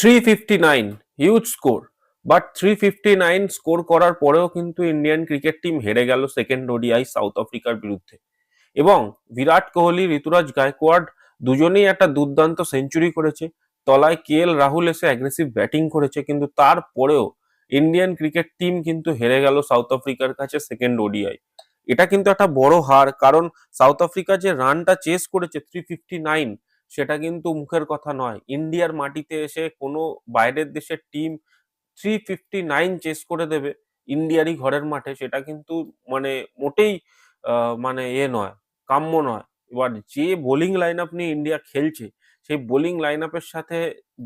359 huge score. But 359 score করার পরেও কিন্তু ইন্ডিয়ান ক্রিকেট টিম হেরে গেল সেকেন্ড ওডিআই সাউথ আফ্রিকার বিরুদ্ধে। এবং বিরাট কোহলি, ঋতুরাজ গায়কোয়াড় দুজনেই একটা দুর্দান্ত সেঞ্চুরি করেছে। তলায় রাহুল এসে অ্যাগ্রেসিভ ব্যাটিং করেছে, কিন্তু তারপরেও ইন্ডিয়ান ক্রিকেট টিম কিন্তু হেরে গেল সাউথ আফ্রিকার কাছে সেকেন্ড ওডিআই। এটা কিন্তু একটা বড় হার, কারণ সাউথ আফ্রিকা যে রানটা চেস করেছে 359, সেটা কিন্তু মুখের কথা নয়। ইন্ডিয়ার মাটিতে এসে কোনো বাইরের দেশের টিম 359 চেস করে দেবে ইন্ডিয়ারই ঘরের মাঠে, সেটা কিন্তু মানে মোটেই মানে নয়, কাম্য নয়। এবার যে বোলিং লাইন আপ নিয়ে ইন্ডিয়া খেলছে, সেই বোলিং লাইন আপের সাথে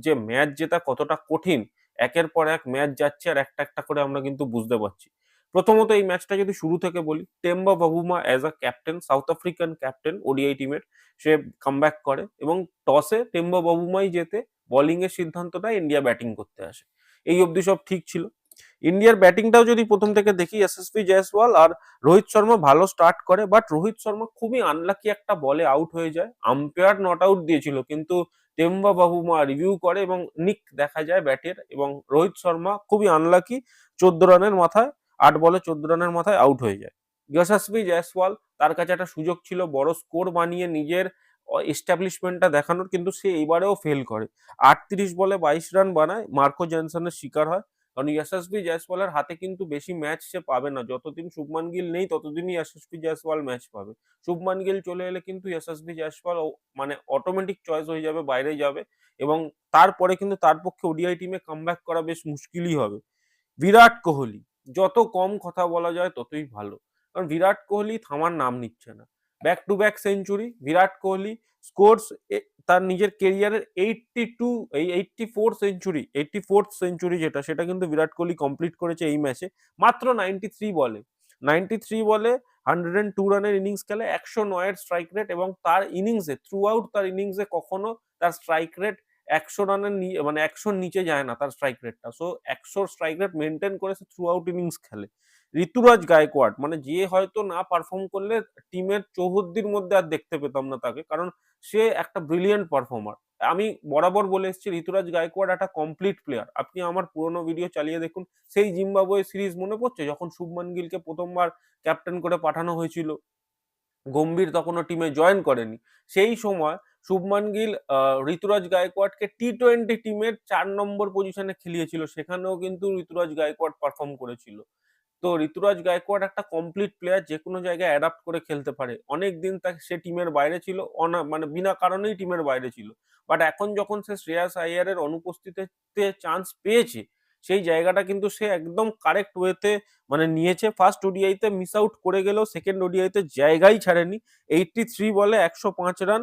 যে ম্যাচ জেতা কতটা কঠিন, একের পর এক ম্যাচ যাচ্ছে আর একটা একটা করে আমরা কিন্তু বুঝতে পারছি। প্রথমত এই ম্যাচটা যদি শুরু থেকে বলি, Temba Bavuma as a captain, south African captain ODI টিমের, সে কামব্যাক করে এবং টসে টেম্বা বাবুমাই জেতে বোলিং এর সিদ্ধান্ত নেয়, ইন্ডিয়া ব্যাটিং করতে আসে। এই অবধি সব ঠিক ছিল। ইন্ডিয়ার ব্যাটিংটাও যদি প্রথম থেকে দেখি, এসএসপি জয়সওয়াল আর রোহিত শর্মা ভালো স্টার্ট করে, বাট রোহিত শর্মা খুবই আনলাকি একটা বলে আউট হয়ে যায়। আম্পায়ার নট আউট দিয়েছিল, কিন্তু টেম্বা বাবুমা রিভিউ করে এবং নিক দেখা যায় ব্যাটের, এবং রোহিত শর্মা খুবই আনলাকি, 14 রানের মাথায়, 8 বলে 14 রানের মাথায় আউট হয়ে যায়। যশস্বী জয়সওয়াল, তার কাছে একটা সুযোগ ছিল বড় স্কোর বানিয়ে নিজের এস্টাবলিশমেন্টটা দেখানোর, কিন্তু সে এইবারেও ফেল করে। 38 বলে 22 রান বানায়, মার্কো জনসনের শিকার হয়। কারণ যশস্বী জয়সওয়ালের হাতে কিন্তু বেশি ম্যাচ সে পাবে না, যতদিন শুভমান গিল নেই ততদিনই যশস্বী জয়সওয়াল ম্যাচ পাবে। শুভমান গিল চলে এলে কিন্তু যশস্বী জয়সওয়াল মানে অটোমেটিক চয়েস হয়ে যাবে, বাইরে যাবে, এবং তারপরে কিন্তু তার পক্ষে ওডিআই টিমে কামব্যাক করা বেশ মুশকিলই হবে। বিরাট কোহলি, যত কম কথা বলা যায় ততই ভালো, কারণ বিরাট কোহলি থামার নাম নিচ্ছে না। Back to back century Virat Kohli scores, তার নিজের কেরিয়ারের 84th সেঞ্চুরি যেটা, সেটা কিন্তু বিরাট কোহলি কমপ্লিট করেছে এই ম্যাচে মাত্র 93 বলে। 93 বলে 102 রানের ইনিংস খেলে, 109-এর স্ট্রাইক রেট, এবং তার ইনিংসে থ্রু আউট তার ইনিংসে কখনো তার স্ট্রাইক রেট 100 রানের মানে 100-র নিচে যায় না তার স্ট্রাইক রেটটা। সো 100 স্ট্রাইক রেট মেনটেন করে সে থ্রু আউট ইনিংস খেলে। ঋতুরাজ গায়কোয়াড়, মানে যে হয়তো না পারফর্ম করলে টিমের চৌহদ্দির মধ্যে আর দেখতে পেতাম না তাকে, কারণ সে একটা ব্রিলিয়েন্ট পারফর্মার। আমি বরাবর বলে এসেছি ঋতুরাজ গায়কোয়াড় একটা কমপ্লিট প্লেয়ার। আপনি আমার পুরোনো ভিডিও চালিয়ে দেখুন, সেই জিম্বাবুয়ে সিরিজ মনে পড়ছে যখন শুভমান গিলকে প্রথমবার ক্যাপ্টেন করে পাঠানো হয়েছিল, গম্ভীর তখনও টিমে জয়েন করেনি। সেই সময় শুভমান গিল ঋতুরাজ গায়কোয়াড়কে টি-20 টিমের 4 নম্বর পজিশনে খেলিয়েছিল, সেখানেও কিন্তু ঋতুরাজ গায়কোয়াড় পারফর্ম করেছিল। তো ঋতুরাজ গায়কোয়াড় একটা কমপ্লিট প্লেয়ার, যে কোনো জায়গায় অ্যাডাপ্ট করে খেলতে পারে। অনেক দিন তাকে সে টিমের বাইরে ছিল, মানে বিনা কারণেই টিমের বাইরে ছিল। বাট এখন যখন সে শ্রেয়াস আইয়ারের অনুপস্থিতিতে চান্স পেয়েছে, সেই জায়গাটা কিন্তু সে একদম কারেক্ট ওয়েতে মানে নিয়েছে। ফার্স্ট ওডিআইতে মিস আউট করে গেলেও সেকেন্ড ওডিআইতে জায়গাই ছাড়েনি। 83 বলে 105 রান,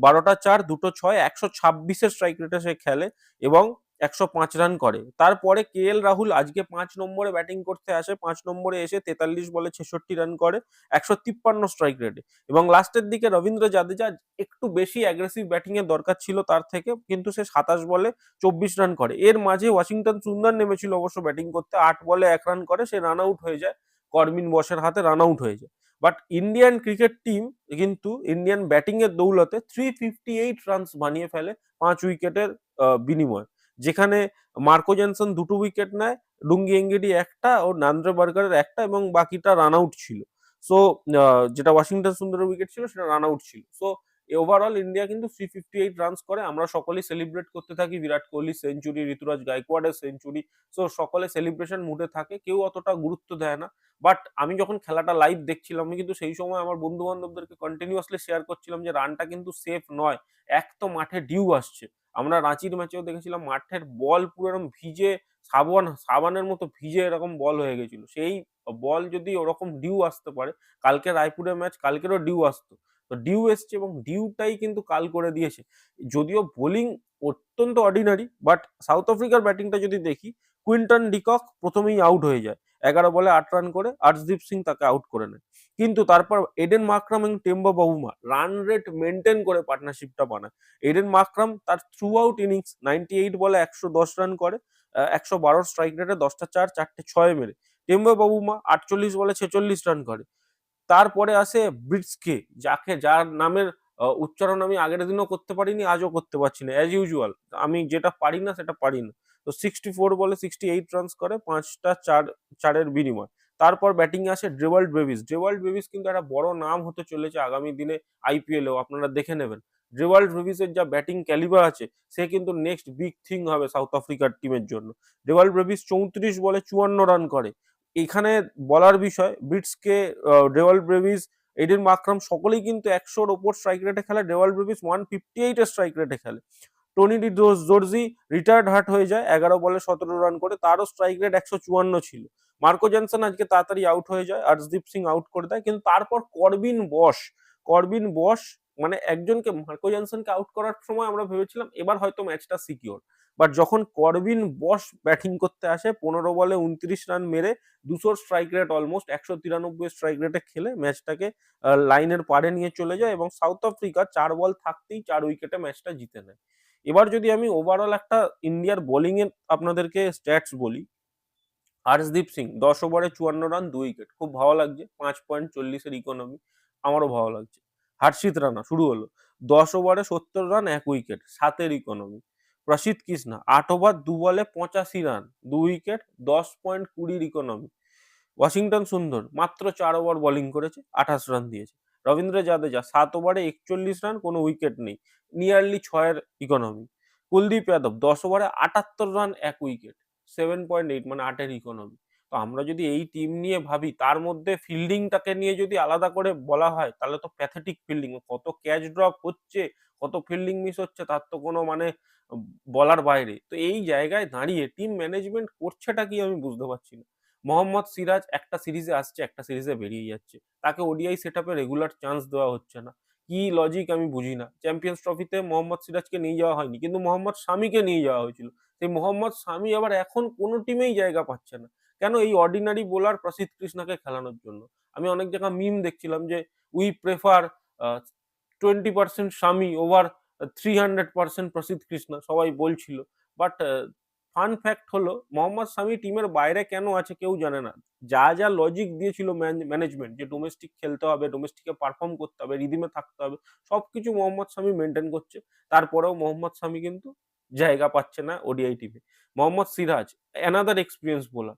12টা 4, 2টো 6, 126-এর স্ট্রাইক রেটে সে খেলে এবং 105 রান করে। তারপরে রাহুল আজকে 5 নম্বরে ব্যাটিং করতে আসে, 5 নম্বরে এসে 43 বলে 66 রান করে 153 স্ট্রাইক রেটে। এবং লাস্টের দিকে রবীন্দ্র জাদেজা একটু বেশি অ্যাগ্রেসিভ ব্যাটিং এর দরকার ছিল তার থেকে, কিন্তু সে 27 বলে 24 রান করে। এর মাঝে ওয়াশিংটন সুন্দর নেমেছিল অবশ্য ব্যাটিং করতে, 8 বলে 1 রান করে সে রান আউট হয়ে যায়, করমিন বসের হাতে রান আউট হয়ে যায়। বাট ইন্ডিয়ান ক্রিকেট টিম কিন্তু ইন্ডিয়ান ব্যাটিং এর দৌলতে 358 রানস বানিয়ে ফেলে 5 উইকেটের বিনিময়ে, যেখানে মার্কো জনসন 2টো উইকেট নেয়, ডুঙ্গি এঙ্গেডি একটা, ও নান্দ্রে বার্গারের একটা, এবং বাকিটা রান আউট ছিল। সো যেটা ওয়াশিংটন সুন্দরের উইকেট ছিল সেটা রান আউট ছিল। সো ওভারঅল ইন্ডিয়া কিন্তু 358 রানস করে। আমরা সকলেই সেলিব্রেট করতে থাকি বিরাট কোহলি সেঞ্চুরি, ঋতুরাজ গায়কোয়াড়ের সেঞ্চুরি। সো সকলে সেলিব্রেশন মুডে থাকে, কেউ অতটা গুরুত্ব দেয় না। বাট আমি যখন খেলাটা লাইভ দেখছিলাম, আমি কিন্তু সেই সময় আমার বন্ধু বান্ধবদেরকে কন্টিনিউয়াসলি শেয়ার করছিলাম যে রানটা কিন্তু সেফ নয়। এক তো মাঠে ডিউ আসছে, আমরা রাঁচির ম্যাচেও দেখেছিলাম মাঠের বল পুরো এরকম ভিজে, সাবানের মতো ভিজে এরকম বল হয়ে গেছিল। সেই বল যদি ওরকম ডিউ আসতে পারে, কালকে রায়পুরের ম্যাচ, কালকেরও ডিউ আসতো, তো ডিউ এসছে এবং ডিউটাই কিন্তু কাল করে দিয়েছে। যদিও বোলিং অত্যন্ত অর্ডিনারি, বাট সাউথ আফ্রিকার ব্যাটিংটা যদি দেখি, কুইন্টন ডিকক প্রথমেই আউট হয়ে যায় 11 বলে 8 রান করে, আর্শদীপ সিং তাকে আউট করে নেয়। কিন্তু তারপর এডেন মাকরাম এবং Temba Bavuma run rate maintain করে পার্টনারশিপটা বানায়। এডেন মাকরাম তার থ্রু আউট ইনিংস 98 বলে 110 রান করে, 112 স্ট্রাইক রেটে, 10টা 4, 4টে 6 মেরে। টেম্বা বাবুমা 48 বলে 46 রান করে। তারপরে আসে ব্রিটসকে, যার নামের উচ্চারণ আমি আগের দিনও করতে পারিনি, আজও করতে পারছি না, অ্যাজ ইউজুয়াল আমি যেটা পারি না সেটা পারি না। তো 64 বলে 68 রানস করে, 5টা চারের বিনিময়। তারপর ব্যাটিং আসে ড্রেওয়াল্ড ব্রেভিস। ড্রেওয়াল্ড ব্রেভিস কিন্তু একটা বড় নাম হতে চলেছে আগামী দিনে আইপিএলেও, আপনারা দেখে নেবেন। ড্রেওয়াল্ড ব্রেভিসের যা ব্যাটিং ক্যালিবার আছে, সে কিন্তু নেক্সট বিগ থিং হবে সাউথ আফ্রিকার টিমের জন্য। ড্রেওয়াল্ড ব্রেভিস 34 বলে 54 রান করে। এখানে বলার বিষয়, বিটসকে, ডেওয়াল্ড ব্রেভিস, এডেন মাকরাম সকলেই কিন্তু 100-র ওপর স্ট্রাইক রেটে খেলে। ডেওয়াল্ড ব্রেভিস 158-এর স্ট্রাইক রেটে খেলে। Tony de Zorzi retired hurt হয়ে যায় 11 বলে 17 রান করে, তারও স্ট্রাইক রেট 154 ছিল। মার্কো জনসন আজকে তাড়াতাড়ি আউট হয়ে যায়, আর্শদীপ সিং আউট করে দেয়, কিন্তু তারপর কর্বিন বশ মানে একজনকে, মার্কো জনসনকে আউট করার সময় আমরা ভেবেছিলাম এবার হয়তো ম্যাচটা সিকিওর। বাট যখন কর্বিন বশ ব্যাটিং করতে আসে, 15 বলে 29 রান মেরে 200 স্ট্রাইক রেট, অলমোস্ট 193 স্ট্রাইক রেটে খেলে ম্যাচটাকে লাইনের পারে নিয়ে চলে যায় এবং সাউথ আফ্রিকা 4 বল থাকতেই 4 উইকেটে ম্যাচটা জিতে নেয়। এবার যদি আমি ওভারঅল একটা ইন্ডিয়ার বোলিং এর আপনাদেরকে স্ট্যাটস বলি, আর্শদীপ সিং 10 ওভারে 54 রান, 2 উইকেট, খুব ভালো লাগছে। 5.40 এর ইকোনমি, আমারও ভালো লাগছে। হর্ষিত রানা শুরু হলো, 10 ওভারে 70 রান, 1 উইকেট, 7 এর ইকোনমি। প্রসিদ্ধ কৃষ্ণা 8 ওভার 2 বলে 85 রান, 2 উইকেট, 10.20 ইকোনমি। ওয়াশিংটন সুন্দর মাত্র 4 ওভার বোলিং করেছে, 28 রান দিয়েছে। রবীন্দ্র জাদেজা 7 ওভারে 41 রান, কোনো উইকেট নেই, নিয়ারলি 6 এর ইকোনমি। কুলদীপ যাদব 10 ওভারে 78 রান, 1 উইকেট, 7.8 মানে 8 এর ইকোনমি। তো আমরা যদি এই টিম নিয়ে ভাবি, তার মধ্যে ফিল্ডিংটাকে নিয়ে যদি আলাদা করে বলা হয়, তাহলে তো প্যাথেটিক ফিল্ডিং, কত ক্যাচ ড্রপ হচ্ছে, কত ফিল্ডিং মিস হচ্ছে, তার তো কোনো মানে বলার বাইরে। তো এই জায়গায় দাঁড়িয়ে টিম ম্যানেজমেন্ট করছেটা কি আমি বুঝতে পারছি না। মোহাম্মদ সিরাজ একটা সিরিজে আসছে, একটা সিরিজে বেরিয়ে যাচ্ছে, তাকে ওডিআই সেট আপে রেগুলার চান্স দেওয়া হচ্ছে না। কি লজিক আমি বুঝি না। চ্যাম্পিয়ন্স ট্রফিতে মোহাম্মদ সিরাজকে নিয়ে যাওয়া হয়নি, কিন্তু মোহাম্মদ শামিকে নিয়ে যাওয়া হয়েছিল। সেই মোহাম্মদ শামি আবার এখন কোনো টিমেই জায়গা পাচ্ছে না। কেন? এই অর্ডিনারি বোলার প্রসিদ্ধ কৃষ্ণাকে খেলানোর জন্য। আমি অনেক জায়গায় মিম দেখছিলাম যে উই প্রেফার 20% শামি ওভার 300% প্রসিদ্ধ কৃষ্ণা, সবাই বলছিল। বাট ফান ফ্যাক্ট হলো, মোহাম্মদ শামি টিমের বাইরে কেন আছে কেউ জানে না। যা যা লজিক দিয়েছিল ম্যানেজমেন্ট, যে ডোমেস্টিক খেলতে হবে, ডোমেস্টিকে পারফর্ম করতে হবে, রিদিমে থাকতে হবে, সবকিছু মোহাম্মদ শামি মেনটেন করছে। তারপরেও মোহাম্মদ শামি কিন্তু জায়গা পাচ্ছে না ওডিআই টিমে। Mohammad Siraj another experience bowler,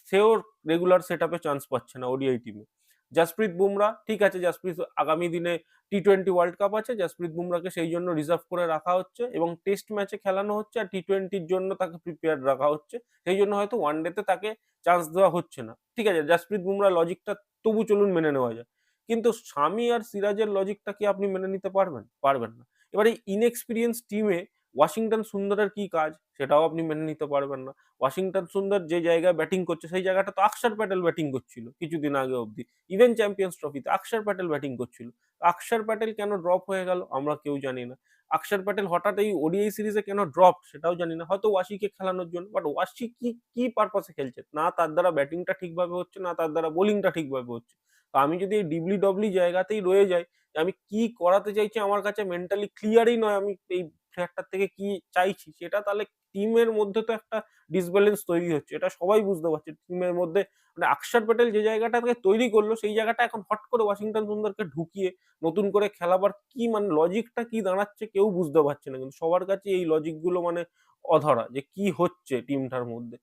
সেও রেগুলার সেট আপে চান্স পাচ্ছে না ওডিআই টিমে। জাসপ্রীত বুমরা ঠিক আছে, জাসপ্রীত আগামী দিনে টি-20 ওয়ার্ল্ড কাপ আছে, জাসপ্রীত বুমরাকে সেই জন্য রিজার্ভ করে রাখা হচ্ছে এবং টেস্ট ম্যাচে খেলানো হচ্ছে, আর টি-20-র জন্য তাকে প্রিপেয়ার রাখা হচ্ছে। সেই জন্য হয়তো ওয়ানডেতে তাকে চান্স দেওয়া হচ্ছে না। ঠিক আছে, জাসপ্রীত বুমরা লজিকটা তবু চলুন মেনে নেওয়া যায়, কিন্তু শামি আর সিরাজের লজিকটা কি আপনি মেনে নিতে পারবেন? পারবেন না। এবার এই ইনএক্সপিরিয়েন্স টিমে ওয়াশিংটন সুন্দরের কি কাজ, সেটাও আপনি মেনে নিতে পারবেন না। ওয়াশিংটন সুন্দর যে জায়গায় ব্যাটিং করছে, সেই জায়গাটা তো অক্ষর প্যাটেল ব্যাটিং করছিল কিছুদিন আগে অবধি। ইভেন চ্যাম্পিয়ন্স ট্রফিতে অক্ষর প্যাটেল ব্যাটিং করছিল। অক্ষর প্যাটেল কেন ড্রপ হয়ে গেল আমরা কেউ জানি না। অক্ষর প্যাটেল হঠাৎ এই ওডিআই সিরিজে কেন ড্রপ সেটাও জানি না। হয়তো ওয়াশিকে খেলানোর জন্য, বাট ওয়াশি কি কি পারপাসে খেলছে? না তার দ্বারা ব্যাটিংটা ঠিকভাবে হচ্ছে, না তার দ্বারা বোলিংটা ঠিকভাবে হচ্ছে। তো আমি যদি এই ডিবলি ডবলি জায়গাতেই রয়ে যাই, আমি কি করাতে চাইছি আমার কাছে মেন্টালি ক্লিয়ারই নয়, আমি এই প্লেয়ারটার থেকে কি চাইছি সেটা, তাহলে টিমের মধ্যে তো একটা ডিসব্যালেন্স তৈরি হচ্ছে, এটা সবাই বুঝতে পারছে। টিমের মধ্যে মানে অক্ষর প্যাটেল যে জায়গাটাকে তৈরি করলো, সেই জায়গাটা এখন হট করে ওয়াশিংটন সুন্দরকে ঢুকিয়ে নতুন করে খেলাবার কি মানে লজিকটা কি দাঁড়াচ্ছে কেউ বুঝতে পারছে না, কিন্তু সবার কাছে এই লজিক গুলো মানে অধরা, যে কি হচ্ছে টিমটার মধ্যে।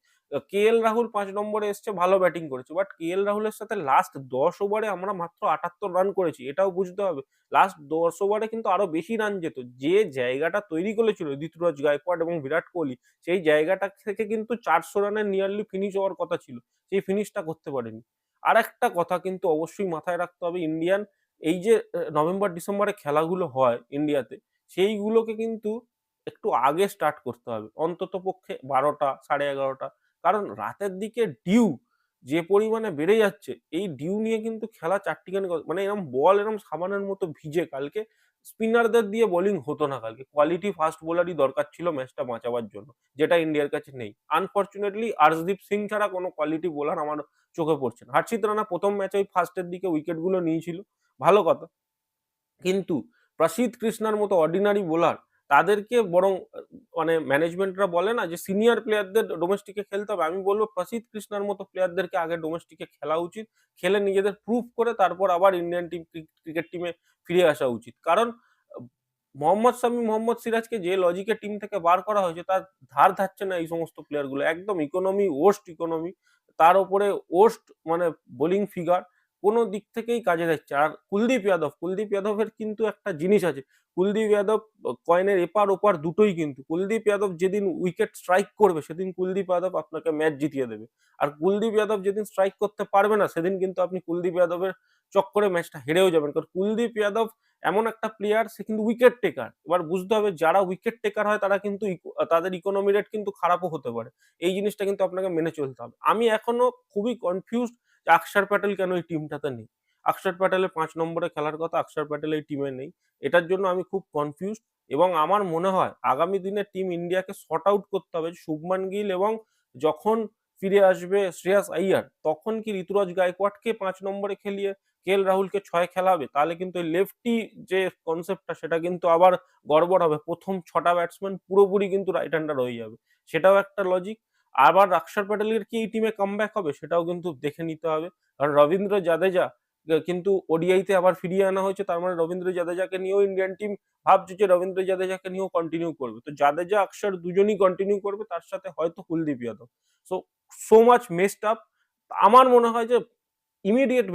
কে এল রাহুল 5 নম্বরে এসছে, ভালো ব্যাটিং করেছে, বাট কে এল রাহুলের সাথে লাস্ট 10 ওভারে আমরা মাত্র 78 রান করেছি, এটাও বুঝতে হবে। লাস্ট 10 ওভারে কিন্তু আরো বেশি রান যেত। যে জায়গাটা তৈরি করেছিল ঋতুরাজ গায়কোয়াড় এবং বিরাট কোহলি, সেই জায়গাটা থেকে কিন্তু 400 রানের নিয়ারলি ফিনিশ হওয়ার কথা ছিল, সেই ফিনিশটা করতে পারেনি। আর একটা কথা কিন্তু অবশ্যই মাথায় রাখতে হবে, ইন্ডিয়ান এই যে নভেম্বর ডিসেম্বরে খেলাগুলো হয় ইন্ডিয়াতে, সেইগুলোকে কিন্তু একটু আগে স্টার্ট করতে হবে, অন্তত পক্ষে 12টা 11:30টা। কারণ রাতের দিকে ডিউ যে পরিমাণে বেড়ে যাচ্ছে, এই ডিউ নিয়ে কিন্তু খেলা চারটিখানি মানে এরকম বল এরকম সাবানের মতো ভিজে কালকে, স্পিনারদের দিয়ে বোলিং হতো না কালকে। কোয়ালিটি ফাস্ট বোলারই দরকার ছিল ম্যাচটা বাঁচাবার জন্য, যেটা ইন্ডিয়ার কাছে নেই। আনফরচুনেটলি আর্শদীপ সিং ছাড়া কোনো কোয়ালিটি বোলার আমার চোখে পড়ছে না। হর্ষিত রানা প্রথম ম্যাচে ওই ফার্স্টের দিকে উইকেট গুলো নিয়েছিল, ভালো কথা, কিন্তু প্রসিদ্ধ কৃষ্ণার মতো অর্ডিনারি বোলার, তাদেরকে বরং মানে ম্যানেজমেন্টরা বলে না যে সিনিয়র প্লেয়ারদের ডোমেস্টিকে খেলতে হবে, আমি বলবো প্রসিদ্ধ কৃষ্ণার মতো প্লেয়ারদেরকে আগে ডোমেস্টিকে খেলা উচিত, খেলে নিজেদের প্রুভ করে তারপর আবার ইন্ডিয়ান টিম ক্রিকেট টিমে ফিরে আসা উচিত। কারণ মোহাম্মদ শামি, মোহাম্মদ সিরাজকে যে লজিকে টিম থেকে বার করা হয়েছে তার ধার ধারছে না এই সমস্ত প্লেয়ার গুলো। একদম ইকোনমি, ওর্স্ট ইকোনমি। তার উপরে ওর্স্ট মানে বোলিং ফিগার। কোনো দিক থেকেই কাজে দিচ্ছে। আর কুলদীপ যাদবের কিন্তু একটা জিনিস আছে। কুলদীপ যাদব কয়েনের এপার ওপার দুটোই কিন্তু। কুলদীপ যাদব যেদিন উইকেট স্ট্রাইক করবে সেদিন কুলদীপ যাদব আপনাকে ম্যাচ জিতিয়ে দেবে। আর কুলদীপ যাদব যেদিন স্ট্রাইক করতে পারবে না সেদিন কিন্তু আপনি কুলদীপ যাদবের চক্করে ম্যাচটা হেরেও যাবেন। কারণ কুলদীপ যাদব এমন একটা প্লেয়ার, সে কিন্তু উইকেট টেকার। এবার বুঝতে হবে যারা উইকেট টেকার হয় তারা কিন্তু তাদের ইকোনমি রেট কিন্তু খারাপও হতে পারে। এই জিনিসটা কিন্তু আপনাকে মেনে চলতে হবে। আমি এখনো খুবই কনফিউজড যে অক্ষর প্যাটেল কেন এই টিমটাতে নেই। অক্ষর প্যাটেলের ৫ নম্বরে খেলার কথা, অক্ষর প্যাটেল এই টিমে নেই। এটার জন্য আমি খুব কনফিউজড এবং আমার মনে হয় আগামী দিনে টিম ইন্ডিয়াকে সর্ট আউট করতে হবে। শুভমান গিল এবং যখন ফিরে আসবে শ্রেয়াস আইয়ার, তখন কি ঋতুরাজ গায়কোয়াড়কে ৫ নম্বরে খেলিয়ে রাহুলকে ৬ খেলাবে, তাহলে কিন্তু লেফটি যে কনসেপ্টটা সেটা কিন্তু আবার গড়বড় হবে। প্রথম ৬টা ব্যাটসম্যান পুরোপুরি কিন্তু রাইট হ্যান্ডার হয়ে যাবে। সেটাও একটা লজিক। আবার অক্ষর প্যাটেলের কি এই টিমে কামব্যাক হবে সেটাও কিন্তু দেখে নিতে হবে। কারণ রবীন্দ্র জাদেজা কিন্তু ওডিআইতে আবার ফিরিয়ে আনা হয়েছে। তার মানে রবীন্দ্র জাদেজাকে নিয়েও ইন্ডিয়ান টিম ভাবছে যে রবীন্দ্র জাদেজাকে নিয়েও কন্টিনিউ করবে। তো জাদেজা, অক্ষর দুজনই কন্টিনিউ করবে। তার সাথে হয়তো Kuldeep Yadav. So so much messed up. আমার মনে হয় যে ইমিডিয়েট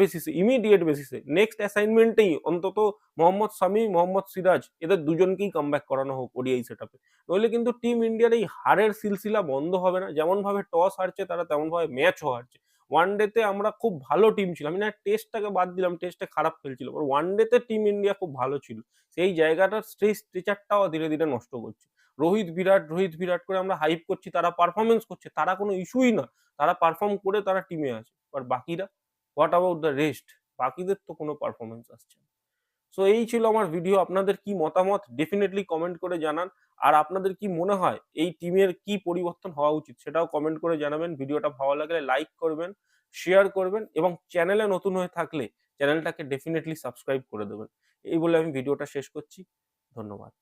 বেসিসে নেক্সট অ্যাসাইনমেন্টেই অন্তত মোহাম্মদ শামি, মোহাম্মদ সিরাজ এদের দুজনকেই কামব্যাক করানো হোক ওডিআই সেটআপে। নইলে কিন্তু টিম ইন্ডিয়ার এই হারের সিলসিলা বন্ধ হবে না। যেমন ভাবে টস হারছে তারা, তেমন ভাবে ম্যাচও হারছে। ওয়ানডেতে আমরা খুব ভালো টিম ছিলাম। আমি না টেস্টটাকে বাদ দিলাম, টেস্টে খারাপ খেলছিল। ওয়ানডেতে টিম ইন্ডিয়া খুব ভালো ছিল। সেই জায়গাটার স্ট্রেচারটাও ধীরে ধীরে নষ্ট করছে। রোহিত বিরাট করে আমরা হাইপ করছি, তারা পারফরমেন্স করছে, তারা কোনো ইস্যুই না। তারা পারফর্ম করে তারা টিমে আছে। আর বাকিরা, হোয়াট অ্যাবাউট দ্য রেস্ট? বাকিদের তো কোনো পারফরমেন্স আসছে না। সো এই ছিল আমার ভিডিও। আপনাদের কি মতামত ডেফিনেটলি কমেন্ট করে জানান। আর আপনাদের কি মনে হয় এই টিমের কি পরিবর্তন হওয়া উচিত সেটাও কমেন্ট করে জানাবেন। ভিডিওটা ভালো লাগলে লাইক করবেন, শেয়ার করবেন এবং চ্যানেলে নতুন হয়ে থাকলে চ্যানেলটাকে ডেফিনেটলি সাবস্ক্রাইব করে দেবেন। এই বলে আমি ভিডিওটা শেষ করছি। ধন্যবাদ।